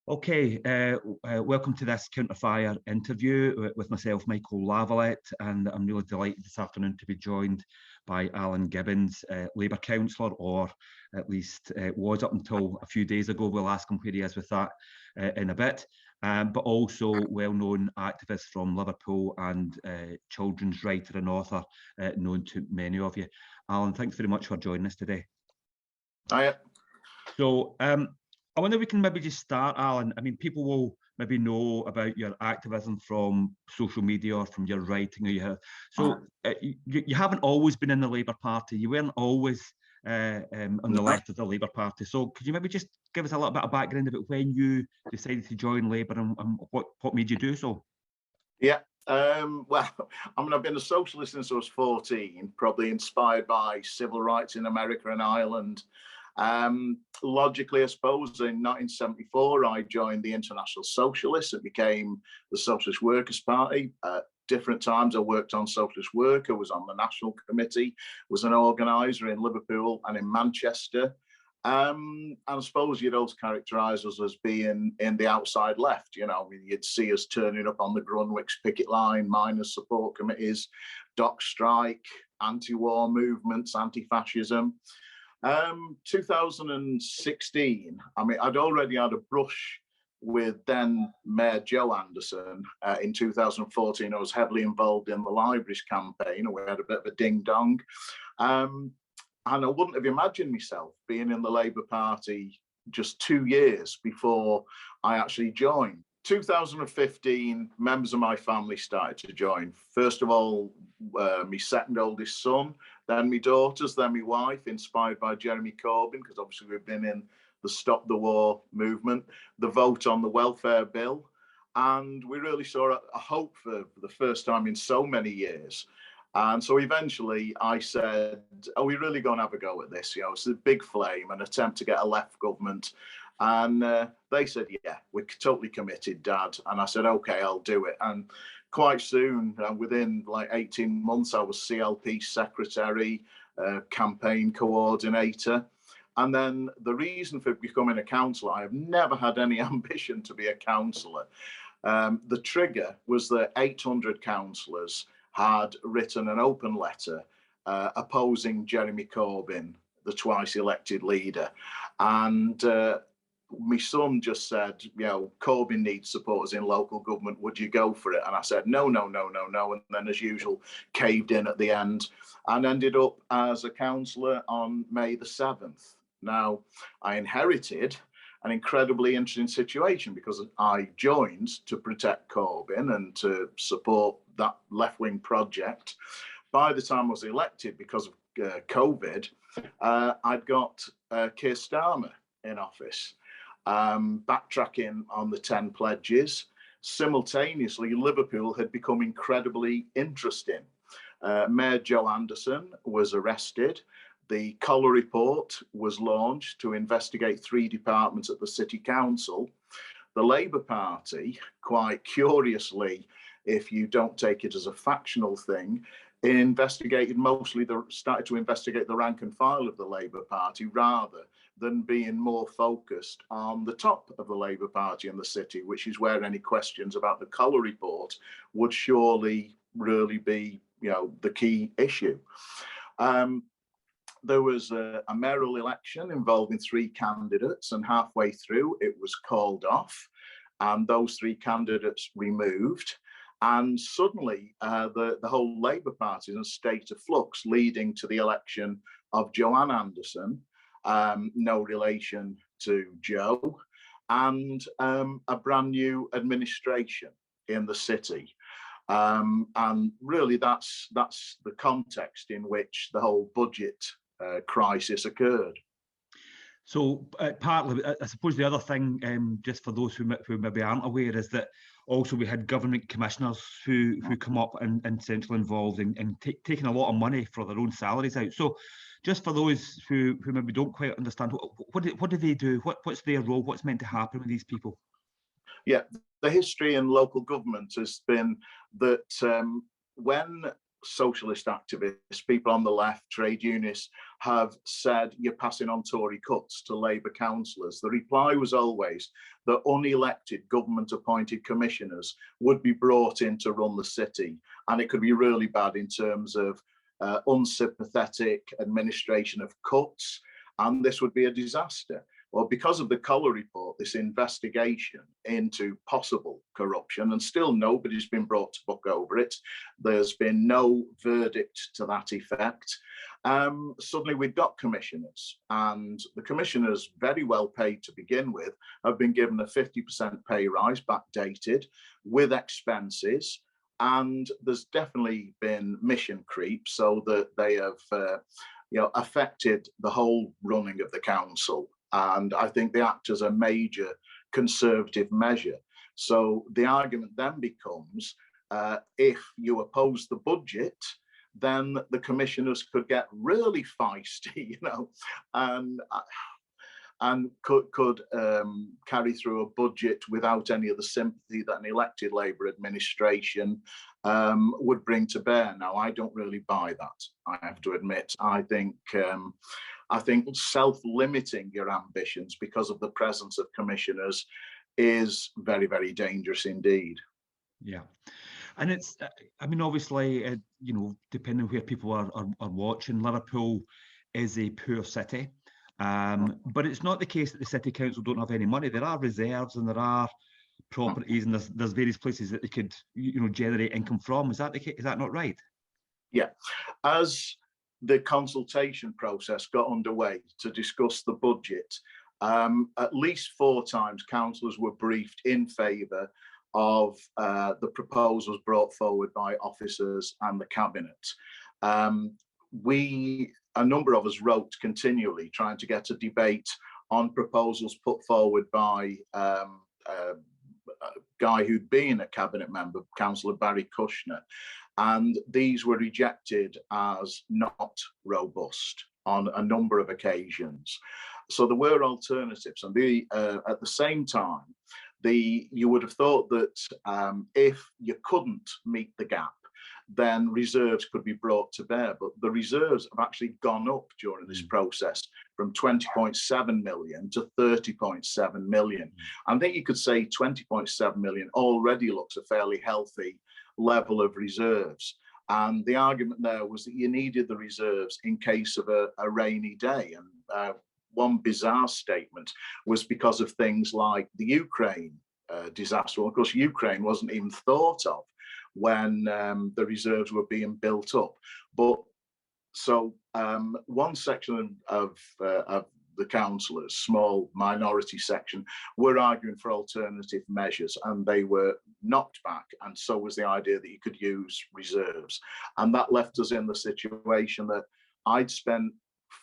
Okay, welcome to this Counterfire interview with myself, Michael Lavalette, and I'm really delighted this afternoon to be joined by Alan Gibbons, Labour councillor, or at least was up until a few days ago. We'll ask him where he is with that in a bit, but also well-known activist from Liverpool and children's writer and author known to many of you. Alan, thanks very much for joining us today. Hiya. So, I wonder if we can maybe just start, Alan. I mean, people will maybe know about your activism from social media or from your writing. You haven't always been in the Labour Party. You weren't always on the left of the Labour Party. So could you maybe just give us a little bit of background about when you decided to join Labour and what made you do so? Yeah. Well, I mean, I've been a socialist since I was 14, probably inspired by civil rights in America and Ireland. Logically, I suppose, in 1974, I joined the International Socialists. It became the Socialist Workers' Party. At different times, I worked on Socialist Worker, was on the National Committee, was an organiser in Liverpool and in Manchester. And I suppose you'd also characterise us as being in the outside left. You know, I mean, you'd see us turning up on the Grunwick's picket line, miners' support committees, dock strike, anti-war movements, anti-fascism. 2016, I mean, I'd already had a brush with then Mayor Joe Anderson. In 2014, I was heavily involved in the Libraries campaign, and we had a bit of a ding-dong. And I wouldn't have imagined myself being in the Labour Party just 2 years before I actually joined. 2015, members of my family started to join. First of all, my second oldest son, then my daughters, then my wife, inspired by Jeremy Corbyn, because obviously we've been in the Stop the War movement, the vote on the welfare bill, and we really saw a hope for the first time in so many years. And so eventually I said, are we really going to have a go at this? You know, it's a big flame, an attempt to get a left government. And they said, yeah, we're totally committed, Dad. And I said, okay, I'll do it. And quite soon, within like 18 months, I was CLP secretary, campaign coordinator. And then the reason for becoming a councillor, I have never had any ambition to be a councillor. The trigger was that 800 councillors had written an open letter opposing Jeremy Corbyn, the twice elected leader. And my son just said, you know, Corbyn needs supporters in local government. Would you go for it? And I said, no. And then, as usual, caved in at the end and ended up as a councillor on May the 7th. Now, I inherited an incredibly interesting situation because I joined to protect Corbyn and to support that left-wing project. By the time I was elected, because of COVID, I'd got Keir Starmer in office. Backtracking on the 10 pledges. Simultaneously, Liverpool had become incredibly interesting. Mayor Joe Anderson was arrested. The Collar Report was launched to investigate 3 departments at the City Council. The Labour Party, quite curiously, if you don't take it as a factional thing, started to investigate the rank and file of the Labour Party rather than being more focused on the top of the Labour Party in the city, which is where any questions about the Collar Report would surely really be, you know, the key issue. There was a mayoral election involving 3 candidates, and halfway through it was called off, and those 3 candidates removed. And suddenly the whole Labour Party is in a state of flux, leading to the election of Joanne Anderson, no relation to Joe, and a brand new administration in the city. And really that's the context in which the whole budget crisis occurred. So partly, I suppose the other thing, just for those who maybe aren't aware, is that also we had government commissioners who come up and centrally involved in taking a lot of money for their own salaries out. So just for those who maybe don't quite understand, what do they do? What's their role? What's meant to happen with these people? Yeah, the history in local government has been that when socialist activists, people on the left, trade unionists, have said you're passing on Tory cuts to Labour councillors. The reply was always that unelected government-appointed commissioners would be brought in to run the city, and it could be really bad in terms of unsympathetic administration of cuts, and this would be a disaster. Well, because of the Collar report, this investigation into possible corruption, and still nobody's been brought to book over it, there's been no verdict to that effect. Suddenly we've got commissioners, and the commissioners, very well paid to begin with, have been given a 50% pay rise, backdated, with expenses. And there's definitely been mission creep, so that they have affected the whole running of the council. And I think they act as a major conservative measure. So the argument then becomes, if you oppose the budget, then the commissioners could get really feisty, and could carry through a budget without any of the sympathy that an elected Labour administration would bring to bear. Now, I don't really buy that, I have to admit. I think self-limiting your ambitions because of the presence of commissioners is very, very dangerous indeed. Yeah. And it's, I mean, obviously, depending on where people are watching, Liverpool is a poor city. But it's not the case that the city council don't have any money. There are reserves and there are properties and there's various places that they could, generate income from. Is that the case? Is that not right? Yeah. As the consultation process got underway to discuss the budget, at least 4 times councillors were briefed in favour of the proposals brought forward by officers and the cabinet. A number of us wrote continually trying to get a debate on proposals put forward by a guy who'd been a cabinet member, Councillor Barry Kushner, and these were rejected as not robust on a number of occasions. So there were alternatives, and at the same time, you would have thought that if you couldn't meet the gap, then reserves could be brought to bear. But the reserves have actually gone up during this process from 20.7 million to 30.7 million. I think you could say 20.7 million already looks a fairly healthy level of reserves. And the argument there was that you needed the reserves in case of a rainy day. And one bizarre statement was because of things like the Ukraine disaster. Well, of course, Ukraine wasn't even thought of when the reserves were being built up. But so one section of the councillors, small minority section, were arguing for alternative measures, and they were knocked back, and so was the idea that you could use reserves. And that left us in the situation that I'd spent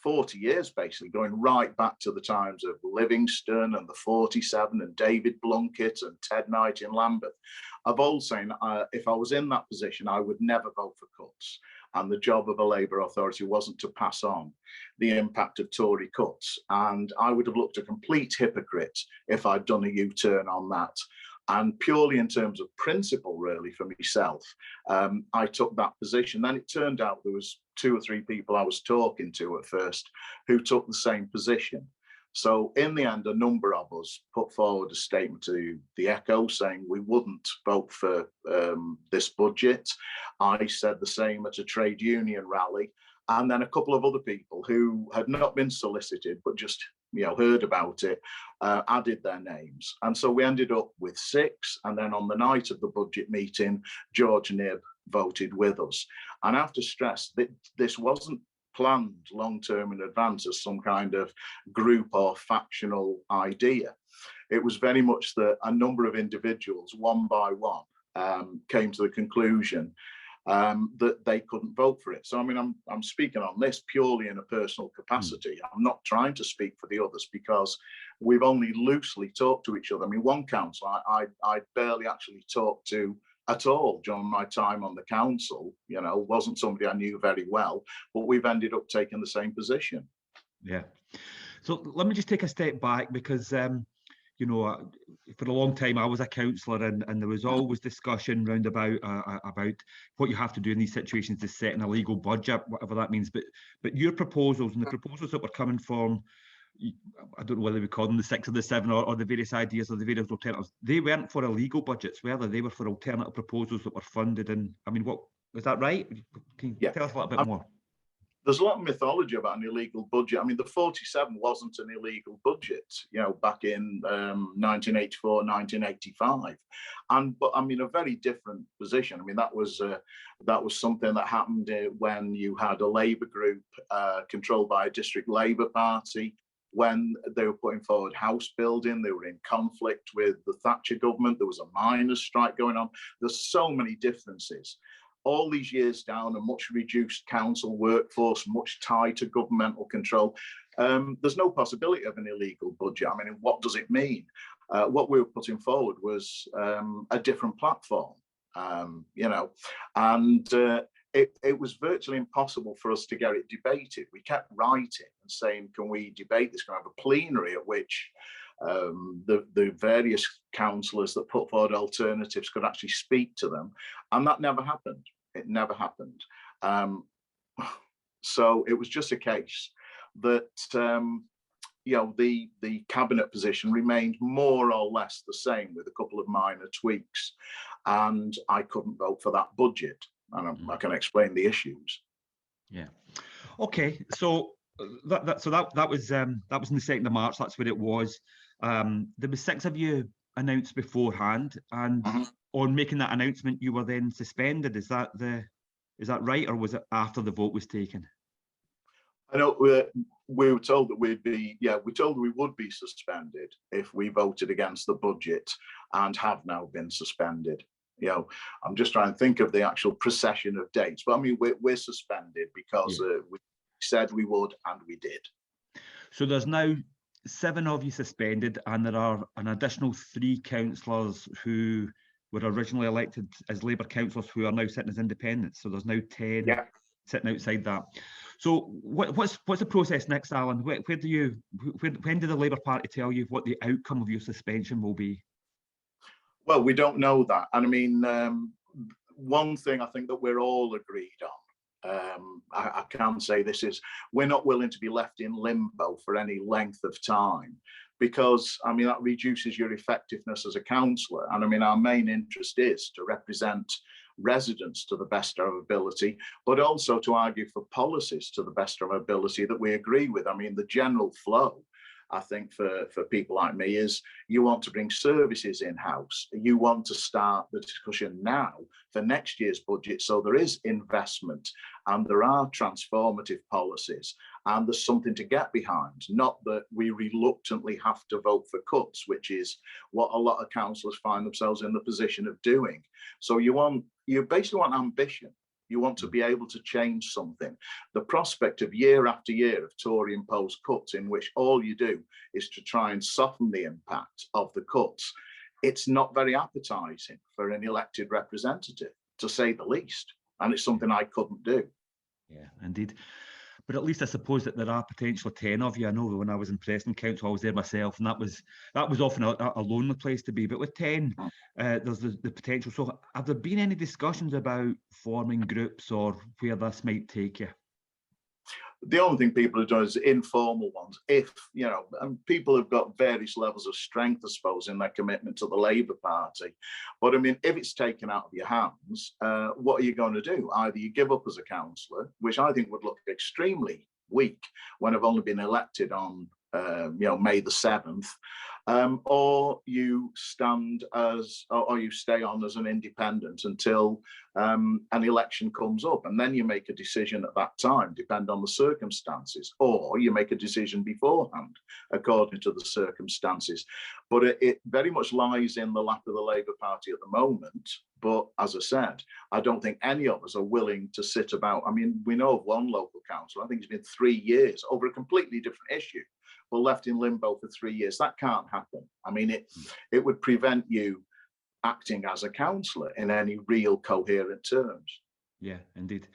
40 years basically going right back to the times of Livingston and the 47 and David Blunkett and Ted Knight in Lambeth, of all saying if I was in that position, I would never vote for cuts. And the job of a Labour authority wasn't to pass on the impact of Tory cuts. And I would have looked a complete hypocrite if I'd done a U-turn on that. And purely in terms of principle, really, for myself, I took that position. Then it turned out there was 2 or 3 people I was talking to at first who took the same position. So in the end, a number of us put forward a statement to the Echo saying we wouldn't vote for this budget. I said the same at a trade union rally. And then a couple of other people who had not been solicited, but just heard about it, added their names. And so we ended up with 6. And then on the night of the budget meeting, George Knibb voted with us. And I have to stress that this wasn't planned long-term in advance as some kind of group or factional idea. It was very much that a number of individuals, one by one, came to the conclusion that they couldn't vote for it. So, I mean, I'm speaking on this purely in a personal capacity. I'm not trying to speak for the others because we've only loosely talked to each other. I mean, one councillor I barely actually talked to at all during my time on the council, wasn't somebody I knew very well, but we've ended up taking the same position. Yeah. So let me just take a step back because, you know, for a long time I was a councillor, and there was always discussion round about what you have to do in these situations to set an illegal budget, whatever that means. But your proposals and the proposals that were coming from, I don't know whether we call them the 6 or the 7 or the various ideas or the various alternatives, they weren't for illegal budgets, were they? They were for alternative proposals that were funded. And I mean, what is that right? Can you tell us a little bit more? There's a lot of mythology about an illegal budget. I mean, the 47 wasn't an illegal budget, you know, back in 1984, 1985, but I mean, a very different position. I mean, that was something that happened when you had a Labour group controlled by a district Labour party. When they were putting forward house building, they were in conflict with the Thatcher government. There was a miners' strike going on. There's so many differences. All these years down, a much reduced council workforce, much tighter governmental control. There's no possibility of an illegal budget. I mean, what does it mean? What we were putting forward was a different platform, you know, and it was virtually impossible for us to get it debated. We kept writing and saying, can we debate this? Can we have a plenary at which the various councillors that put forward alternatives could actually speak to them? And that never happened. It never happened. So it was just a case that you know, the cabinet position remained more or less the same with a couple of minor tweaks, and I couldn't vote for that budget. And I can explain the issues. Yeah. Okay. So that was on the 2nd of March. That's what it was. There was 6 of you announced beforehand, and on making that announcement, you were then suspended. Is that right, or was it after the vote was taken? I know we were told that we would be suspended if we voted against the budget, and have now been suspended. You know, I'm just trying to think of the actual procession of dates, but I mean, we're suspended because we said we would, and we did. So there's now 7 of you suspended, and there are an additional 3 councillors who were originally elected as Labour councillors who are now sitting as independents. So there's now 10 sitting outside that. So what's the process next, Alan? When did the Labour Party tell you what the outcome of your suspension will be? Well, we don't know that. And I mean, one thing I think that we're all agreed on, I can say this, is we're not willing to be left in limbo for any length of time, because I mean, that reduces your effectiveness as a councillor. And I mean, our main interest is to represent residents to the best of our ability, but also to argue for policies to the best of our ability that we agree with. I mean, the general flow, I think, for people like me, is you want to bring services in-house. You want to start the discussion now for next year's budget, so there is investment and there are transformative policies and there's something to get behind, not that we reluctantly have to vote for cuts, which is what a lot of councillors find themselves in the position of doing. So you basically want ambition. You want to be able to change something. The prospect of year after year of Tory imposed cuts, in which all you do is to try and soften the impact of the cuts, it's not very appetizing for an elected representative, to say the least. And it's something I couldn't do. Yeah, indeed. But at least I suppose that there are potentially 10 of you. I know when I was in Preston Council, I was there myself, and that was often a lonely place to be. But with 10, there's the potential. So have there been any discussions about forming groups or where this might take you? The only thing people have done is informal ones. If, you know, and people have got various levels of strength, I suppose, in their commitment to the Labour Party. But I mean, if it's taken out of your hands, what are you going to do? Either you give up as a councillor, which I think would look extremely weak when I've only been elected on May the 7th, or you stand as, or you stay on as an independent until an election comes up, and then you make a decision at that time, depend on the circumstances, or you make a decision beforehand according to the circumstances. But it very much lies in the lap of the Labour Party at the moment. But as I said, I don't think any of us are willing to sit about. I mean, we know of one local council, I think it's been 3 years over a completely different issue, but left in limbo for 3 years. That can't happen. I mean, it would prevent you acting as a councillor in any real coherent terms. Yeah, indeed.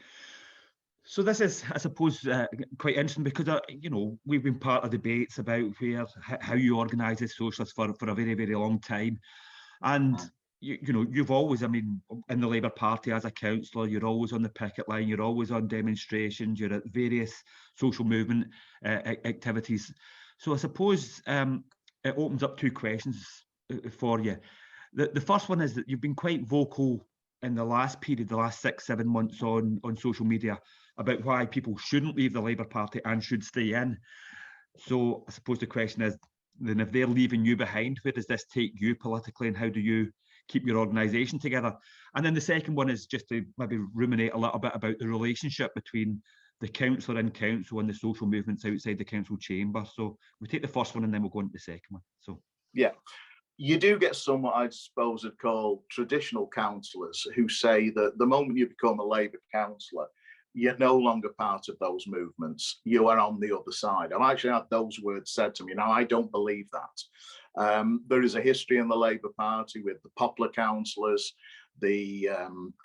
So this is, I suppose, quite interesting because, you know, we've been part of debates about how you organise as socialists for a very, very long time. And, you know, you've always, I mean, in the Labour Party as a councillor, you're always on the picket line, you're always on demonstrations, you're at various social movement activities. So I suppose it opens up two questions for you. The first one is that you've been quite vocal in the last period, the last 6-7 months on social media about why people shouldn't leave the Labour Party and should stay in. So I suppose the question is, then if they're leaving you behind, where does this take you politically, and how do you keep your organisation together? And then the second one is just to maybe ruminate a little bit about the relationship between the councillor in council and the social movements outside the council chamber. So we take the first one and then we'll go into the second one. So yeah. You do get some, what I suppose I'd call traditional councillors who say that the moment you become a Labour councillor, you're no longer part of those movements. You are on the other side. I've actually had those words said to me. Now, I don't believe that. There is a history in the Labour Party with the Poplar councillors, the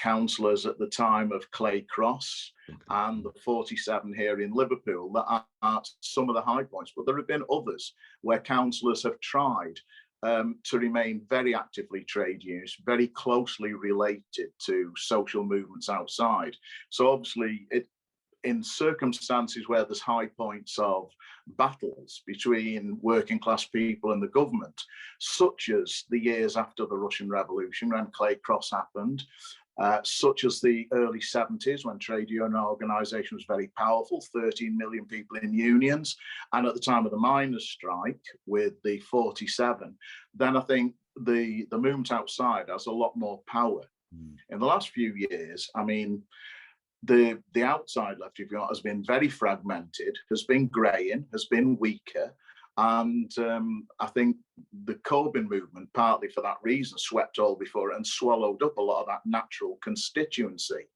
councillors at the time of Clay Cross and the 47 here in Liverpool that are some of the high points. But there have been others where councillors have tried to remain very actively trade unions, very closely related to social movements outside. So obviously, in circumstances where there's high points of battles between working class people and the government, such as the years after the Russian Revolution when Clay Cross happened, such as the early 70s when trade union organisation was very powerful, 13 million people in unions, and at the time of the miners' strike with the 47, then I think the movement outside has a lot more power. In the last few years, I mean, the outside left, if you want, has been very fragmented, has been greying, has been weaker. And I think the Corbyn movement, partly for that reason, swept all before it and swallowed up a lot of that natural constituency.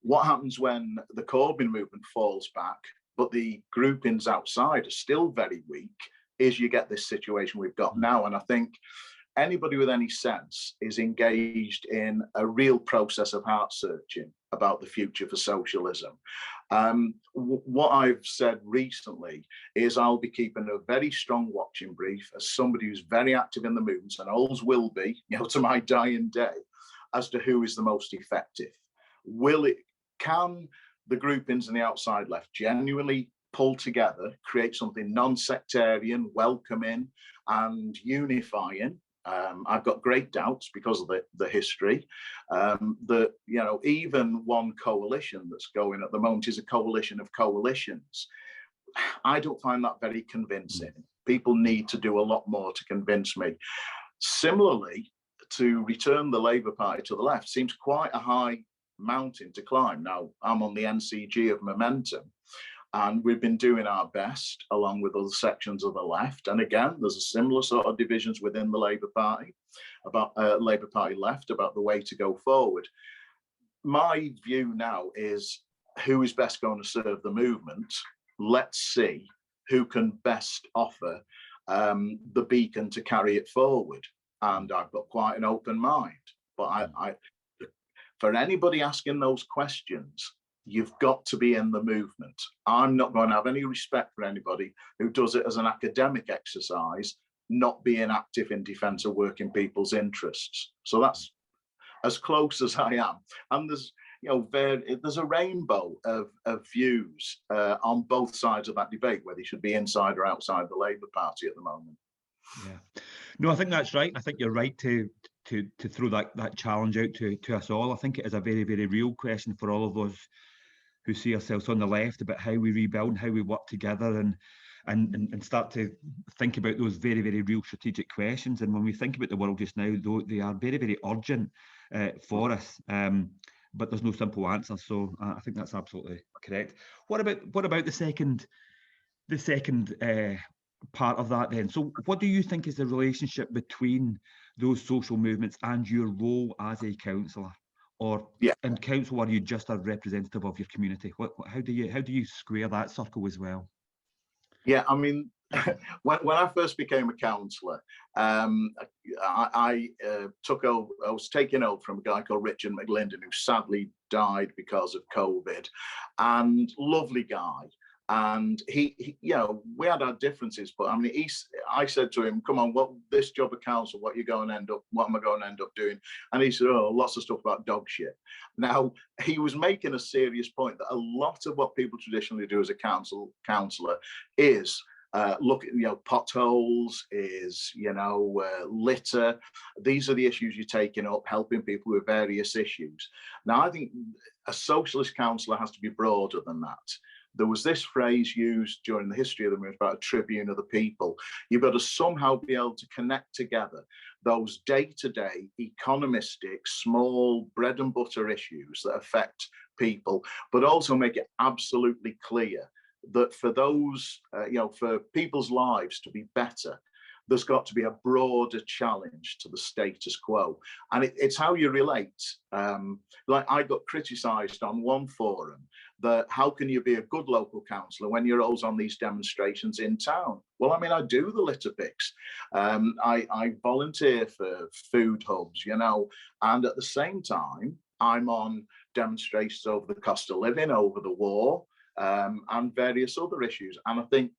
What happens when the Corbyn movement falls back, but the groupings outside are still very weak, is you get this situation we've got now. And I think anybody with any sense is engaged in a real process of heart searching about the future for socialism. What I've said recently is I'll be keeping a very strong watching brief as somebody who's very active in the movements and always will be, you know, to my dying day, as to who is the most effective. Can the groupings in the outside left genuinely pull together, create something non-sectarian, welcoming and unifying? I've got great doubts because of the history. That, you know, even one coalition that's going at the moment is a coalition of coalitions. I don't find that very convincing. People need to do a lot more to convince me. Similarly, to return the Labour Party to the left seems quite a high mountain to climb. Now, I'm on the NCG of Momentum, and we've been doing our best along with other sections of the left. And again, there's a similar sort of divisions within the Labour Party, about Labour Party left, about the way to go forward. My view now is who is best going to serve the movement. Let's see who can best offer the beacon to carry it forward. And I've got quite an open mind. But for anybody asking those questions, you've got to be in the movement. I'm not going to have any respect for anybody who does it as an academic exercise, not being active in defence of working people's interests. So that's as close as I am. And there's, you know, there's a rainbow of views on both sides of that debate, whether you should be inside or outside the Labour Party at the moment. Yeah, no, I think that's right. I think you're right to throw that challenge out to us all. I think it is a very, very real question for all of us who see ourselves on the left about how we rebuild and how we work together and start to think about those very, very real strategic questions. And when we think about the world just now, though, they are very, very urgent for us. But there's no simple answer. So I think that's absolutely correct. What about the second part of that then? So what do you think is the relationship between those social movements and your role as a councillor? Or in council, are you just a representative of your community? How do you square that circle as well? Yeah, I mean, when I first became a councillor, I took over. I was taking over from a guy called Richard McLinden, who sadly died because of COVID, and lovely guy. And he, you know, we had our differences, but I mean, I said to him, "Come on, what this job of council? What am I going to end up doing?" And he said, "Oh, lots of stuff about dog shit." Now, he was making a serious point that a lot of what people traditionally do as a councillor is look at, you know, potholes, is, you know, litter. These are the issues you're taking up, helping people with various issues. Now, I think a socialist councillor has to be broader than that. There was this phrase used during the history of the movement about a tribune of the people. You've got to somehow be able to connect together those day-to-day economistic, small bread and butter issues that affect people, but also make it absolutely clear that for those, you know, for people's lives to be better, there's got to be a broader challenge to the status quo. And it's how you relate. Like, I got criticised on one forum that how can you be a good local councillor when you're always on these demonstrations in town? Well, I mean, I do the litter picks. I volunteer for food hubs, you know, and at the same time, I'm on demonstrations over the cost of living, over the war, and various other issues. And I think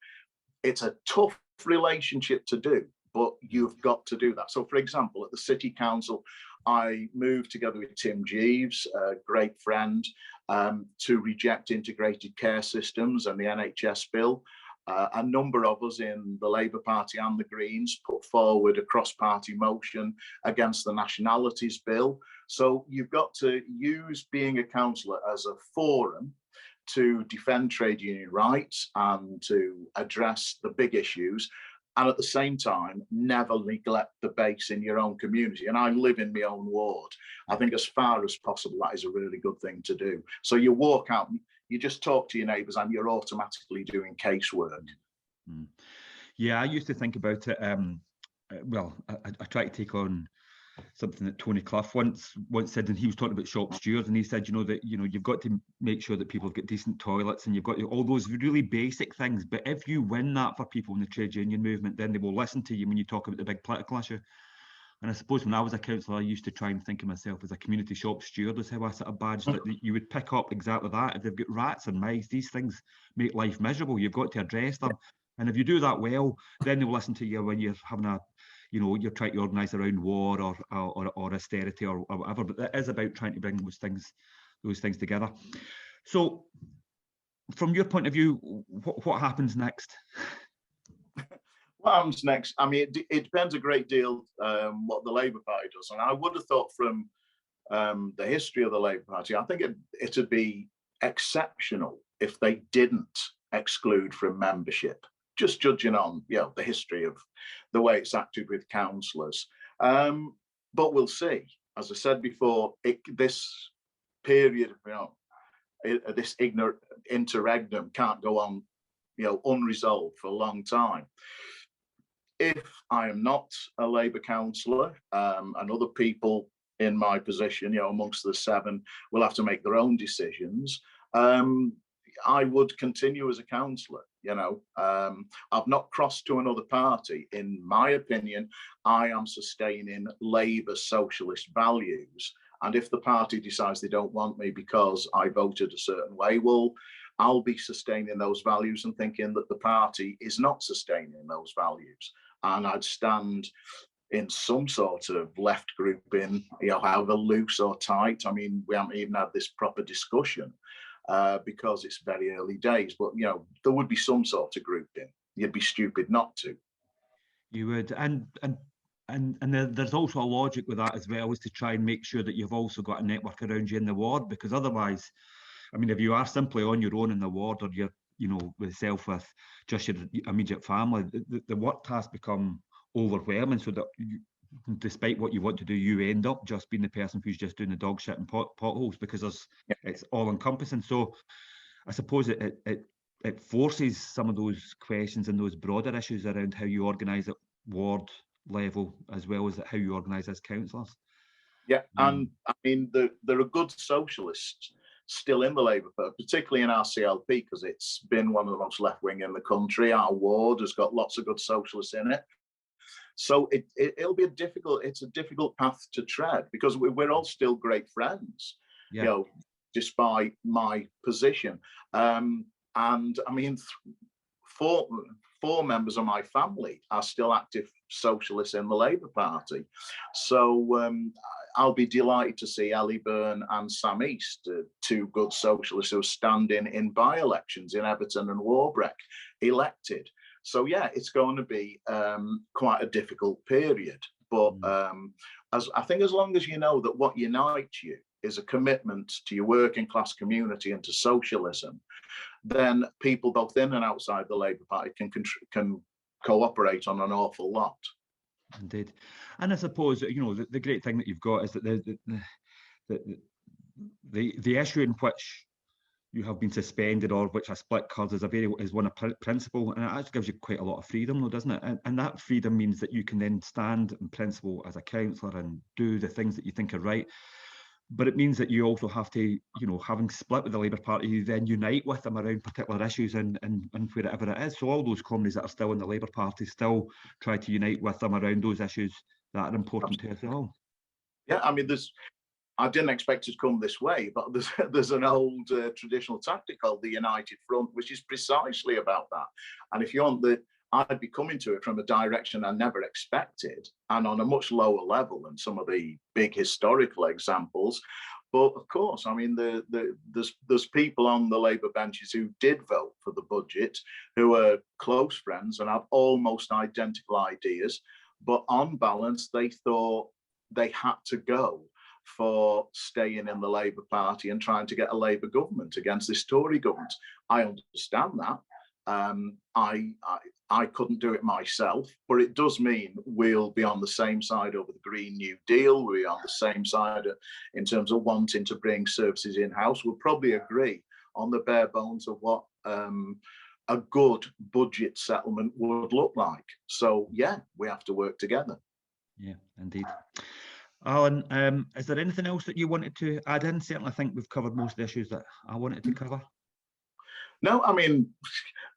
it's a tough relationship to do, but you've got to do that. So, for example, at the City Council, I moved together with Tim Jeeves, a great friend, to reject integrated care systems and the NHS bill. A number of us in the Labour Party and the Greens put forward a cross-party motion against the Nationalities Bill. So you've got to use being a councillor as a forum to defend trade union rights and to address the big issues, and at the same time never neglect the base in your own community. And I live in my own ward. I think as far as possible that is a really good thing to do. So you walk out, you just talk to your neighbours, and you're automatically doing casework. Yeah, I used to think about it. Well, I try to take on something that Tony Clough once said, and he was talking about shop stewards, and he said, you know, that, you know, you've got to make sure that people have got decent toilets, and you've got all those really basic things. But if you win that for people in the trade union movement, then they will listen to you when you talk about the big political issue. And I suppose when I was a councillor, I used to try and think of myself as a community shop steward, is how I sort of badged that you would pick up exactly that. If they've got rats and mice, these things make life miserable. You've got to address them. And if you do that well, then they'll listen to you when you're having a, you know, you're trying to organise around war or austerity or whatever. But it is about trying to bring those things together. So, from your point of view, what happens next? What happens next? I mean, it depends a great deal what the Labour Party does. And I would have thought from the history of the Labour Party, I think it'd be exceptional if they didn't exclude from membership, just judging on, you know, the history of the way it's acted with councillors. But we'll see. As I said before, this period, you know, this interregnum can't go on, you know, unresolved for a long time. If I am not a Labour councillor, and other people in my position, you know, amongst the 7, will have to make their own decisions, I would continue as a councillor. You know, I've not crossed to another party. In my opinion, I am sustaining Labour socialist values. And if the party decides they don't want me because I voted a certain way, well, I'll be sustaining those values and thinking that the party is not sustaining those values. And I'd stand in some sort of left grouping, you know, however loose or tight. I mean, we haven't even had this proper discussion because it's very early days. But, you know, there would be some sort of grouping. You'd be stupid not to. You would. And there's also a logic with that as well, is to try and make sure that you've also got a network around you in the ward, because otherwise, I mean, if you are simply on your own in the ward, or you're, you know, with just your immediate family, the work tasks become overwhelming, so that despite what you want to do, you end up just being the person who's just doing the dog shit and potholes, because it's all encompassing. So I suppose it forces some of those questions and those broader issues around how you organise at ward level, as well as how you organise as councillors. Yeah, and I mean, there are good socialists still in the Labour Party, particularly in our CLP, because it's been one of the most left-wing in the country. Our ward has got lots of good socialists in it. So it'll be it's a difficult path to tread, because we're all still great friends, you know, despite my position. And I mean, four members of my family are still active socialists in the Labour Party. So I'll be delighted to see Ellie Byrne and Sam East, two good socialists who are standing in by-elections in Everton and Warbrick, elected. So yeah, it's going to be quite a difficult period. But I think as long as you know that what unites you is a commitment to your working class community and to socialism, then people both in and outside the Labour Party can cooperate on an awful lot. Indeed. And I suppose, you know, the great thing that you've got is that the issue in which you have been suspended, or which a split cause is one of principle, and it actually gives you quite a lot of freedom, though, doesn't it? And that freedom means that you can then stand in principle as a councillor and do the things that you think are right. But it means that you also have to, you know, having split with the Labour Party, you then unite with them around particular issues and wherever it is. So all those comrades that are still in the Labour Party still try to unite with them around those issues that are important to us all. Yeah, I mean, I didn't expect it to come this way, but there's an old traditional tactic called the United Front, which is precisely about that. And if you want I'd be coming to it from a direction I never expected, and on a much lower level than some of the big historical examples. But of course, I mean, there's people on the Labour benches who did vote for the budget, who are close friends and have almost identical ideas, but on balance, they thought they had to go for staying in the Labour Party and trying to get a Labour government against this Tory government. I understand that. I couldn't do it myself, but it does mean we'll be on the same side over the Green New Deal. We're on the same side in terms of wanting to bring services in-house. We'll probably agree on the bare bones of what a good budget settlement would look like. So yeah, we have to work together. Yeah, indeed. Alan, is there anything else that you wanted to add in? Certainly, I think we've covered most of the issues that I wanted to cover. No, I mean,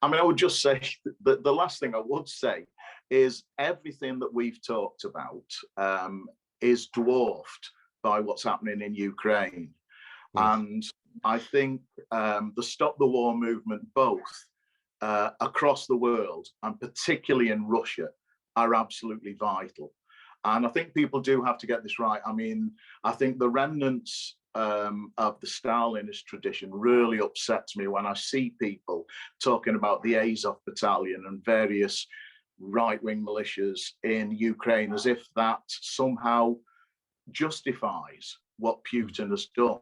I would just say that the last thing I would say is everything that we've talked about is dwarfed by what's happening in Ukraine. Yes. And I think the Stop the War movement, both across the world and particularly in Russia, are absolutely vital. And I think people do have to get this right. I mean, I think the remnants of the Stalinist tradition really upsets me when I see people talking about the Azov battalion and various right-wing militias in Ukraine as if that somehow justifies what Putin has done.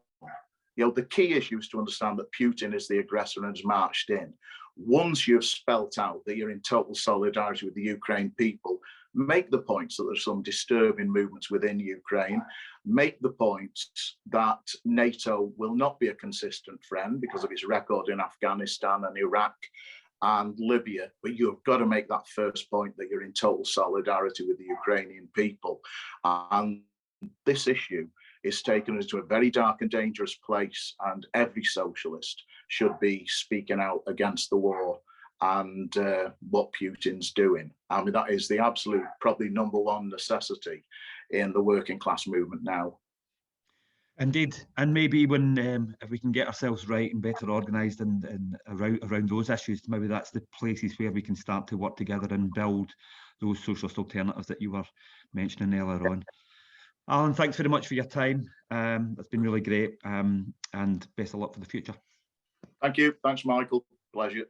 You know, the key issue is to understand that Putin is the aggressor and has marched in. Once you've spelt out that you're in total solidarity with the Ukraine people, make the points that there's some disturbing movements within Ukraine, make the points that NATO will not be a consistent friend because of its record in Afghanistan and Iraq and Libya, but you've got to make that first point that you're in total solidarity with the Ukrainian people. And this issue is taken us to a very dark and dangerous place, and every socialist should be speaking out against the war and what Putin's doing. I mean, that is the absolute, probably #1 necessity in the working class movement now. Indeed, and maybe when if we can get ourselves right and better organised and around those issues, maybe that's the places where we can start to work together and build those socialist alternatives that you were mentioning earlier on. Alan, thanks very much for your time. It's been really great, and best of luck for the future. Thank you. Thanks, Michael. Pleasure.